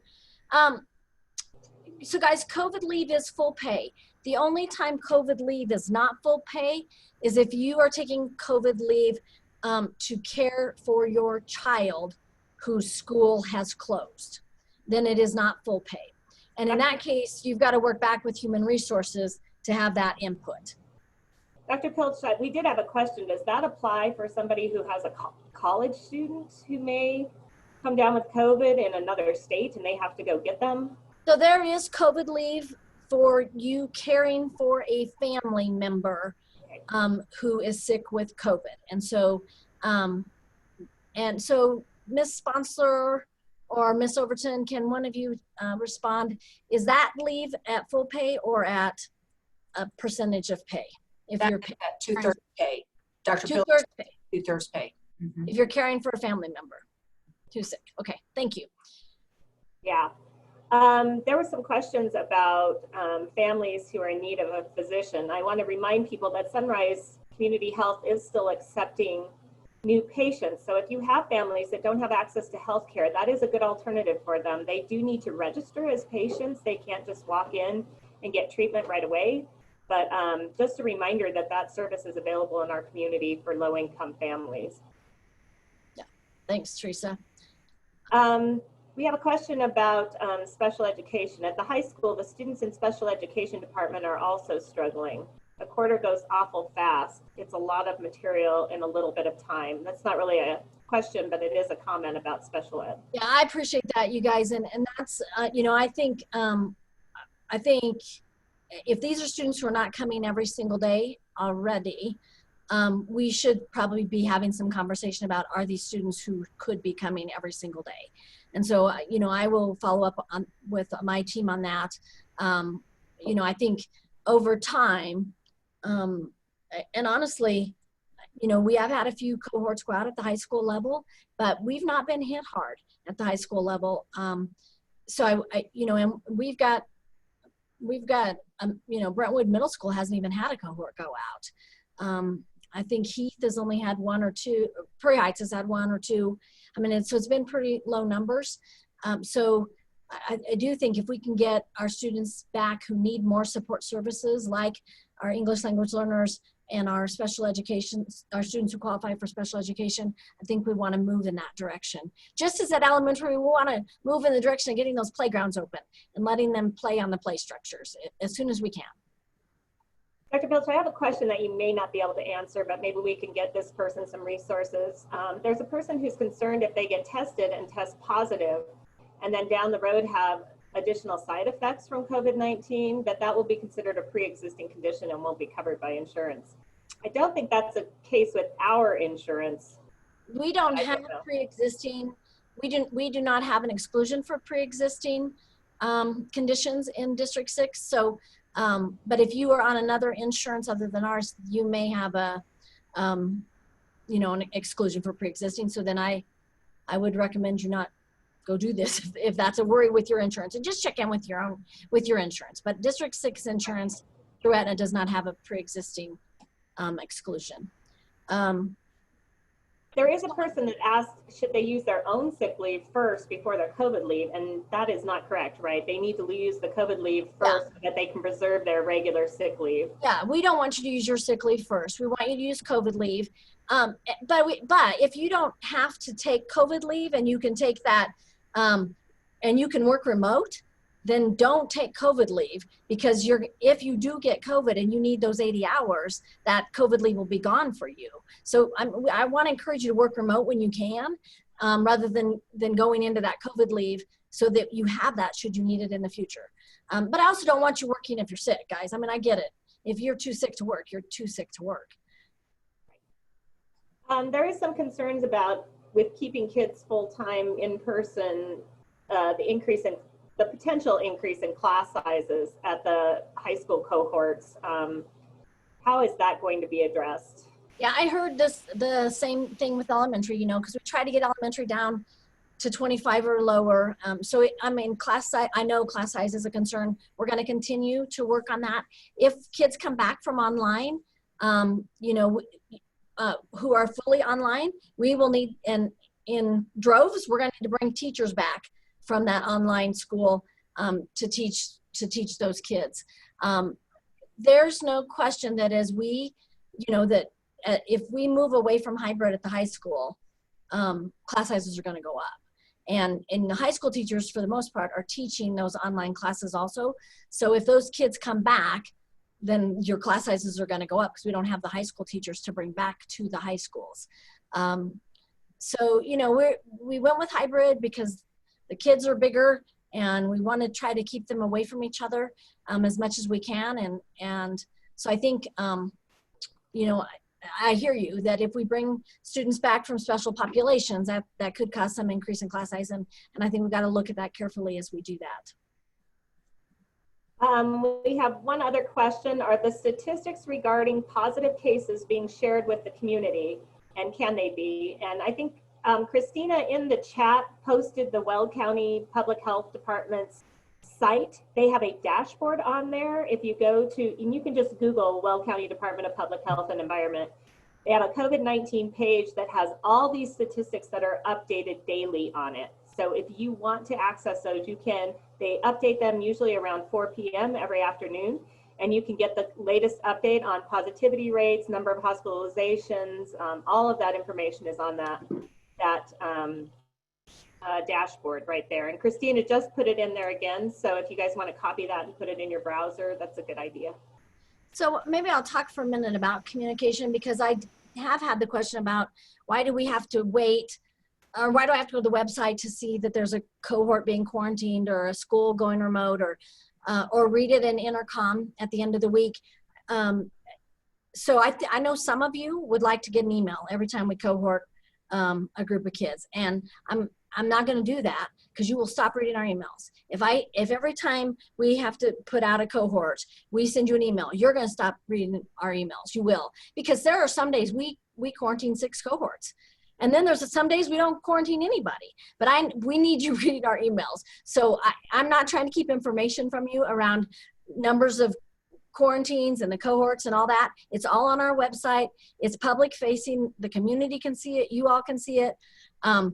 So guys, COVID leave is full pay. The only time COVID leave is not full pay is if you are taking COVID leave to care for your child whose school has closed. Then it is not full pay. And in that case, you've got to work back with human resources to have that input. Dr. Pilch, we did have a question. Does that apply for somebody who has a college student who may come down with COVID in another state and they have to go get them? So there is COVID leave for you caring for a family member who is sick with COVID. And so Ms. Sponsor or Ms. Overton, can one of you respond? Is that leave at full pay or at a percentage of pay? If you're at 2/3 pay. Dr. Pilch, 2/3 pay. 2/3 pay. Mm-hmm. If you're caring for a family member who's sick. Okay, thank you. Yeah. There were some questions about families who are in need of a physician. I want to remind people that Sunrise Community Health is still accepting new patients. So if you have families that don't have access to health care, that is a good alternative for them. They do need to register as patients. They can't just walk in and get treatment right away. But just a reminder that that service is available in our community for low-income families. Yeah, thanks, Teresa. We have a question about special education. At the high school, the students in special education department are also struggling. A quarter goes awful fast. It's a lot of material in a little bit of time. That's not really a question, but it is a comment about special ed. Yeah, I appreciate that, you guys. And that's, I think if these are students who are not coming every single day already, we should probably be having some conversation about, are these students who could be coming every single day? And so, I will follow up with my team on that. I think over time, and honestly, we have had a few cohorts go out at the high school level, but we've not been hit hard. at the high school level. So you know, and we've got, you know, Brentwood Middle School hasn't even had a cohort go out. I think Heath has only had one or two, Prairie Heights has had one or two. I mean, so it's been pretty low numbers. So I do think if we can get our students back who need more support services, like our English language learners and our special education, our students who qualify for special education, I think we want to move in that direction. Just as at elementary, we want to move in the direction of getting those playgrounds open and letting them play on the play structures as soon as we can. Dr. Pilcher, I have a question that you may not be able to answer, but maybe we can get this person some resources. There's a person who's concerned if they get tested and test positive, and then down the road have additional side effects from COVID-19, that will be considered a pre-existing condition and won't be covered by insurance. I don't think that's a case with our insurance. We don't have pre-existing, we do not have an exclusion for pre-existing conditions in District 6. So, but if you are on another insurance other than ours, you may have a, you know, an exclusion for pre-existing. So then I would recommend you not go do this if that's a worry with your insurance, and just check in with your insurance. But District 6 insurance through Aetna does not have a pre-existing exclusion. There is a person that asked, should they use their own sick leave first before their COVID leave? And that is not correct, right? They need to use the COVID leave first so that they can preserve their regular sick leave. Yeah, we don't want you to use your sick leave first. We want you to use COVID leave. But if you don't have to take COVID leave and you can take that and you can work remote, then don't take COVID leave, because if you do get COVID and you need those 80 hours, that COVID leave will be gone for you. So I want to encourage you to work remote when you can, rather than going into that COVID leave, so that you have that should you need it in the future. But I also don't want you working if you're sick, guys. I mean, I get it. If you're too sick to work, you're too sick to work. There is some concerns about, with keeping kids full-time in person, the potential increase in class sizes at the high school cohorts. How is that going to be addressed? Yeah, I heard the same thing with elementary, you know, because we try to get elementary down to 25 or lower. So I mean, class size, I know class size is a concern. We're going to continue to work on that. If kids come back from online, you know, who are fully online, we will need, in droves, we're going to need to bring teachers back from that online school to teach those kids. There's no question that as we, you know, that if we move away from hybrid at the high school, class sizes are going to go up. And the high school teachers, for the most part, are teaching those online classes also. So if those kids come back, then your class sizes are going to go up, because we don't have the high school teachers to bring back to the high schools. So, you know, we went with hybrid because the kids are bigger and we want to try to keep them away from each other as much as we can. And so I think, you know, I hear you that if we bring students back from special populations, that could cause some increase in class size. And I think we've got to look at that carefully as we do that. We have one other question. Are the statistics regarding positive cases being shared with the community, and can they be? And I think Christina in the chat posted the Weld County Public Health Department's site. They have a dashboard on there. If you go to, and you can just Google Weld County Department of Public Health and Environment. They have a COVID-19 page that has all these statistics that are updated daily on it. So if you want to access those, you can. They update them usually around 4 p.m. every afternoon, and you can get the latest update on positivity rates, number of hospitalizations. All of that information is on that dashboard right there. And Christina just put it in there again. So if you guys want to copy that and put it in your browser, that's a good idea. So maybe I'll talk for a minute about communication, because I have had the question about why do we have to wait, or why do I have to go to the website to see that there's a cohort being quarantined or a school going remote, or read it in intercom at the end of the week. So I know some of you would like to get an email every time we cohort a group of kids, and I'm not going to do that, because you will stop reading our emails. If every time we have to put out a cohort, we send you an email, you're going to stop reading our emails. You will, because there are some days we quarantine 6 cohorts, And then there's some days we don't quarantine anybody, but we need you reading our emails. So I'm not trying to keep information from you around numbers of quarantines and the cohorts and all that. It's all on our website. It's public facing. The community can see it. You all can see it. But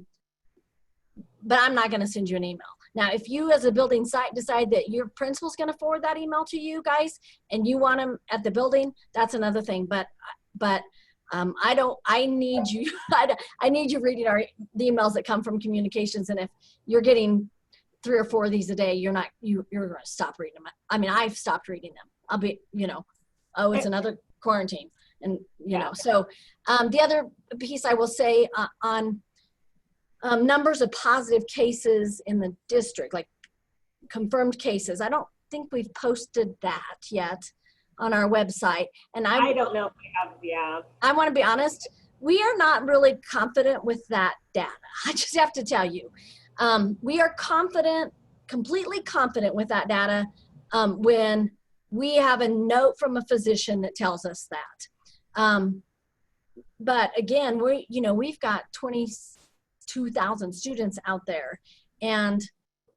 I'm not going to send you an email. Now, if you as a building site decide that your principal's going to forward that email to you guys and you want them at the building, that's another thing. But I need you, I need you reading the emails that come from communications. And if you're getting 3 or 4 of these a day, you're going to stop reading them. I mean, I've stopped reading them. I'll be, oh, it's another quarantine. And, so the other piece I will say on numbers of positive cases in the district, like confirmed cases, I don't think we've posted that yet on our website. And I don't know if we have, yeah. I want to be honest, we are not really confident with that data. I just have to tell you. We are confident, completely confident with that data when we have a note from a physician that tells us that. But again, we've got 22,000 students out there, and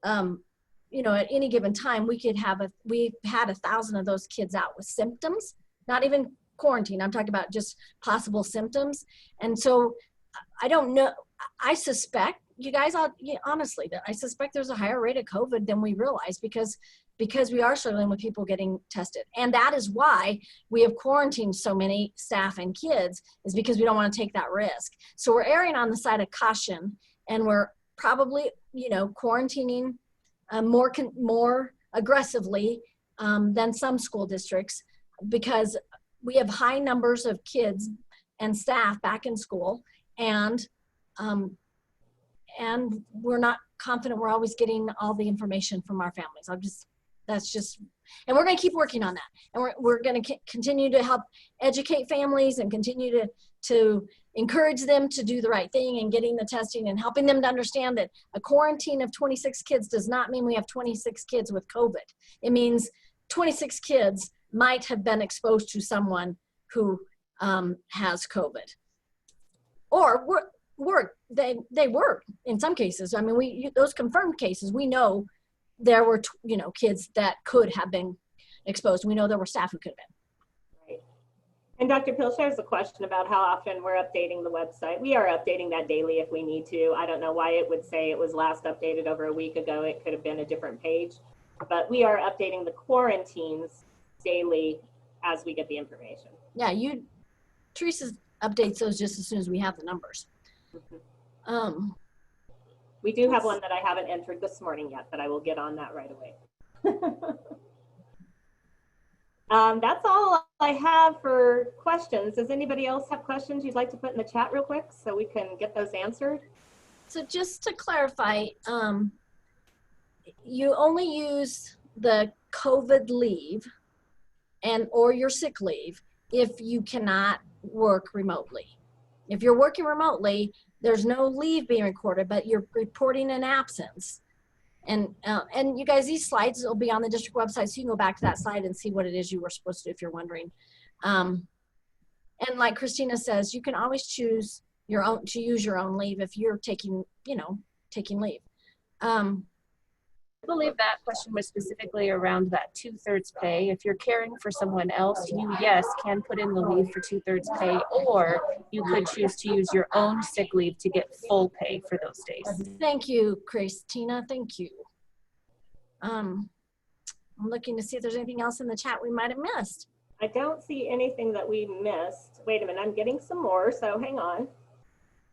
at any given time we've had 1,000 of those kids out with symptoms, not even quarantine. I'm talking about just possible symptoms. And so I don't know. I suspect, you guys, honestly, that I suspect there's a higher rate of COVID than we realize because we are struggling with people getting tested. And that is why we have quarantined so many staff and kids, is because we don't want to take that risk. So we're erring on the side of caution, and we're probably, quarantining more aggressively than some school districts, because we have high numbers of kids and staff back in school, and we're not confident we're always getting all the information from our families. And we're going to keep working on that. And we're going to continue to help educate families and continue to encourage them to do the right thing and getting the testing and helping them to understand that a quarantine of 26 kids does not mean we have 26 kids with COVID. It means 26 kids might have been exposed to someone who has COVID. Or they were in some cases. I mean, those confirmed cases, we know there were, kids that could have been exposed. We know there were staff who could have been. Right. And Dr. Pilcher has a question about how often we're updating the website. We are updating that daily if we need to. I don't know why it would say it was last updated over a week ago. It could have been a different page. But we are updating the quarantines daily as we get the information. Yeah, Teresa updates those just as soon as we have the numbers. Mm-hmm. We do have one that I haven't entered this morning yet, but I will get on that right away. That's all I have for questions. Does anybody else have questions you'd like to put in the chat real quick so we can get those answered? So just to clarify, you only use the COVID leave or your sick leave if you cannot work remotely. If you're working remotely, there's no leave being recorded, but you're reporting an absence. And you guys, these slides will be on the district website, so you can go back to that slide and see what it is you were supposed to do if you're wondering. And like Christina says, you can always choose to use your own leave if you're taking leave. I believe that question was specifically around that 2/3 pay. If you're caring for someone else, you, yes, can put in the leave for 2/3 pay, or you could choose to use your own sick leave to get full pay for those days. Thank you, Christina. Thank you. I'm looking to see if there's anything else in the chat we might have missed. I don't see anything that we missed. Wait a minute, I'm getting some more, so hang on.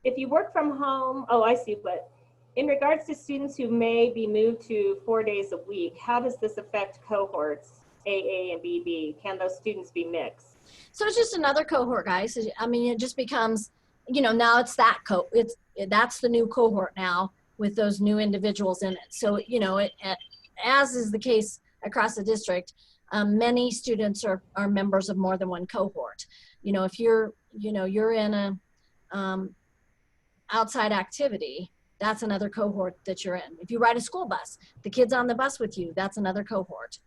If you work from home, oh, I see, but in regards to students who may be moved to 4 days a week, how does this affect cohorts, AA and BB? Can those students be mixed? So it's just another cohort, guys. I mean, it just becomes, now it's that's the new cohort now with those new individuals in it. So, as is the case across the district, many students are members of more than one cohort. If you're in a outside activity, that's another cohort that you're in. If you ride a school bus, the kids on the bus with you, that's another cohort.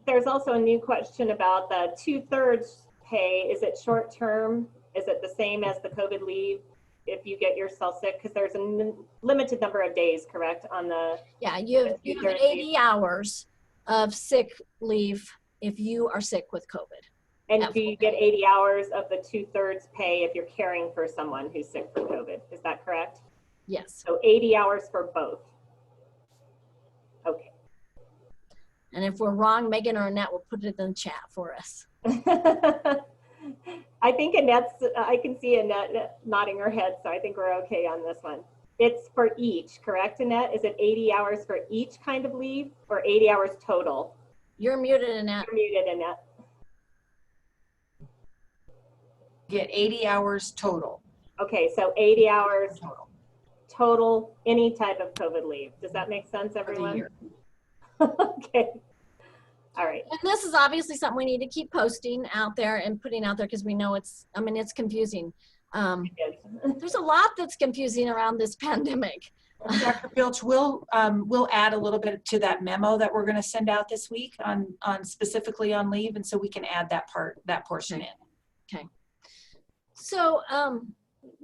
There's also a new question about the 2/3 pay. Is it short term Is it the same as the COVID leave if you get yourself sick? Because there's a limited number of days, correct, on the Yeah, you have 80 hours of sick leave if you are sick with COVID. and at do you get 80 hours of the 2/3 pay if you're caring for someone who's sick for COVID? Is that correct? Yes. So 80 hours for both. Okay. And if we're wrong, Megan or Annette will put it in the chat for us. I think Annette's, I can see Annette nodding her head, so I think we're okay on this one. It's for each, correct, Annette? Is it 80 hours for each kind of leave or 80 hours total? You're muted, Annette. You're muted, Annette. Get 80 hours total. Okay, so 80 hours Total total, any type of COVID leave. Does that make sense, for the everyone? year. Okay. All right. And this is obviously something we need to keep posting out there and putting out there because we know it's confusing. Good. There's a lot that's confusing around this pandemic. Dr. Filch, we'll add a little bit to that memo that we're going to send out this week on specifically on leave, and so we can add that portion in. Okay. So,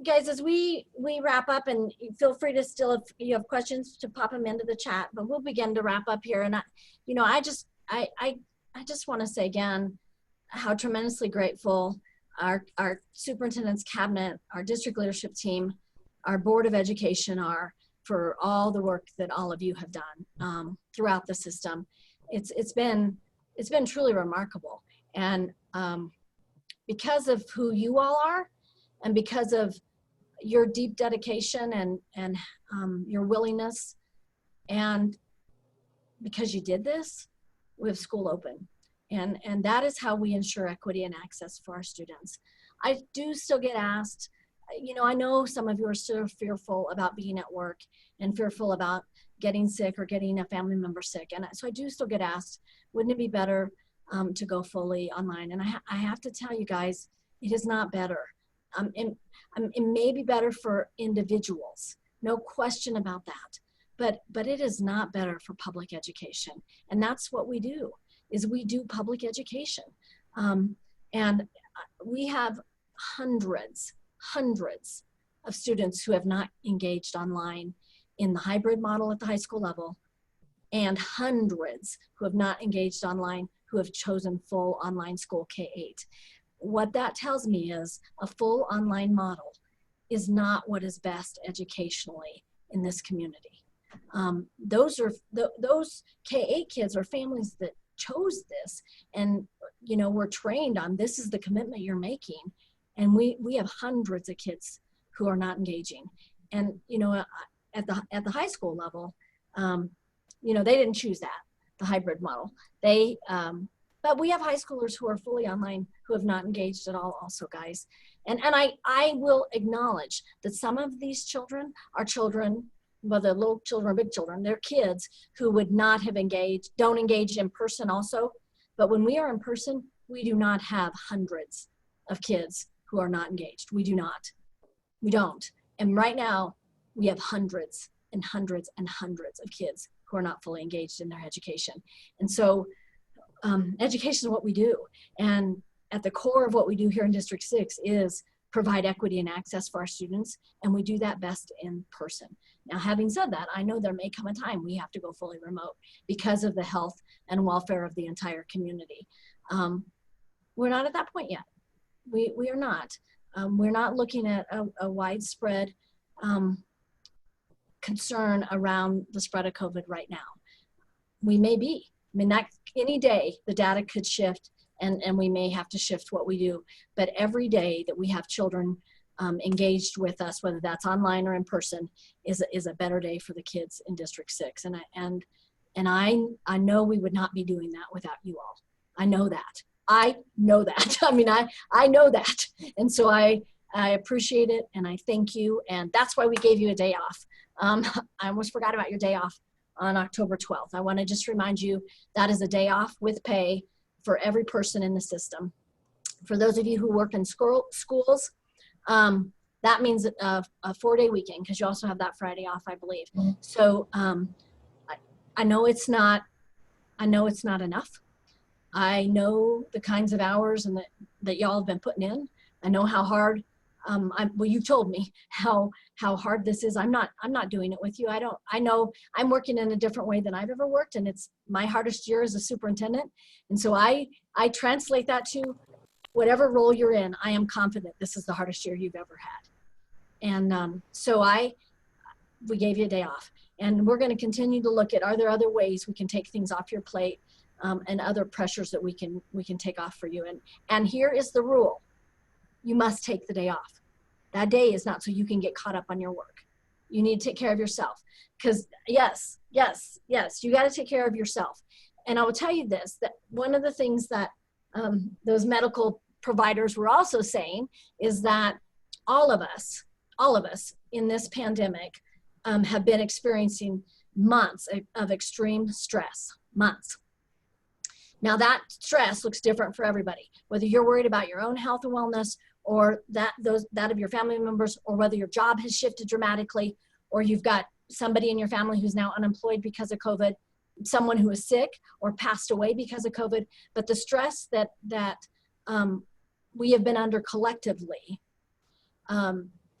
guys, as we wrap up, and feel free to still, if you have questions, to pop them into the chat, but we'll begin to wrap up here. And I just want to say again how tremendously grateful our superintendent's cabinet, our district leadership team, our board of education are for all the work that all of you have done throughout the system. It's been truly remarkable, and because of who you all are, and because of your deep dedication and your willingness, and because you did this, we have school open. And that is how we ensure equity and access for our students. I do still get asked, I know some of you are still fearful about being at work and fearful about getting sick or getting a family member sick. And so I do still get asked, wouldn't it be better to go fully online? And I have to tell you guys, it is not better. It may be better for individuals, no question about that. But it is not better for public education. And that's what we do, is we do public education. And we have hundreds of students who have not engaged online in the hybrid model at the high school level, and hundreds who have not engaged online, who have chosen full online school K-8. What that tells me is a full online model is not what is best educationally in this community. Those K-8 kids are families that chose this, and we're trained on, this is the commitment you're making, and we have hundreds of kids who are not engaging. And at the high school level, they didn't choose that, the hybrid model. But we have high schoolers who are fully online who have not engaged at all also, guys. And I will acknowledge that some of these children are children, whether little children or big children, they're kids who would not have engaged, don't engage in person also. But when we are in person, we do not have hundreds of kids who are not engaged. We do not. We don't. And right now, we have hundreds and hundreds and hundreds of kids who are not fully engaged in their education. And so education is what we do. And at the core of what we do here in District 6 is provide equity and access for our students, and we do that best in person. Now, having said that, I know there may come a time we have to go fully remote because of the health and welfare of the entire community. We're not at that point yet. We are not. We're not looking at a widespread concern around the spread of COVID right now. We may be. I mean, that any day the data could shift, and we may have to shift what we do. But every day that we have children engaged with us, whether that's online or in person, is a better day for the kids in District 6. And I know we would not be doing that without you all. I know that. I know that. I mean, I know that. And so I appreciate it, and I thank you. And that's why we gave you a day off. I almost forgot about your day off on October 12th. I want to just remind you that is a day off with pay for every person in the system. For those of you who work in schools, that means a 4-day weekend, because you also have that Friday off, I believe. So I know it's not enough. I know the kinds of hours that y'all have been putting in I know how hard, well, you told me how hard this is. I'm not doing it with you. I know I'm working in a different way than I've ever worked, and it's my hardest year as a superintendent. And so I translate that to whatever role you're in. I am confident this is the hardest year you've ever had. And so we gave you a day off, and we're going to continue to look at, are there other ways we can take things off your plate, and other pressures that we can take off for you. And here is the rule. You must take the day off. That day is not so you can get caught up on your work. You need to take care of yourself, because yes, you got to take care of yourself. And I will tell you this, that one of the things that those medical providers were also saying is that all of us in this pandemic have been experiencing months of extreme stress, months. Now that stress looks different for everybody, whether you're worried about your own health and wellness, or that of your family members, or whether your job has shifted dramatically, or you've got somebody in your family who's now unemployed because of COVID, someone who is sick or passed away because of COVID. But the stress that we have been under collectively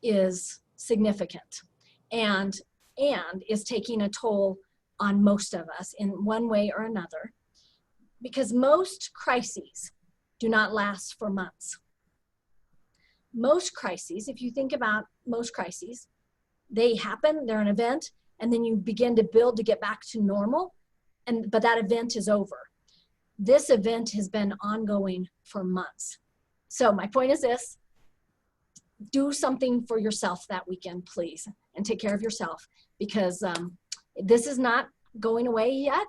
is significant, and is taking a toll on most of us in one way or another, because most crises do not last for months. Most crises, if you think about most crises, they happen, they're an event, and then you begin to build to get back to normal, but that event is over. This event has been ongoing for months. So my point is this: do something for yourself that weekend, please, and take care of yourself, because this is not going away yet.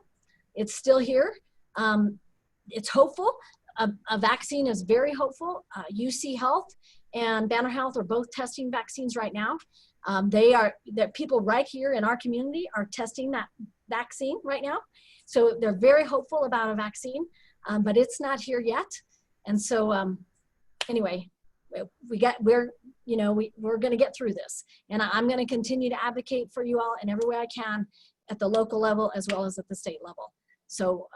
It's still here. It's hopeful. A vaccine is very hopeful. UC Health and Banner Health are both testing vaccines right now. People right here in our community are testing that vaccine right now. So they're very hopeful about a vaccine, but it's not here yet. And so anyway, we're going to get through this. And I'm going to continue to advocate for you all in every way I can, at the local level as well as at the state level. So,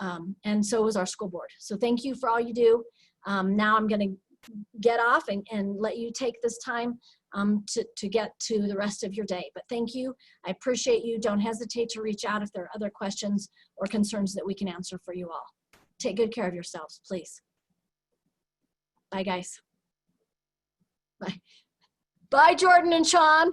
and so is our school board. So thank you for all you do. Now I'm going to get off and let you take this time to get to the rest of your day. But thank you. I appreciate you. Don't hesitate to reach out if there are other questions or concerns that we can answer for you all. Take good care of yourselves, please. Bye, guys. Bye. Bye, Jordan and Sean.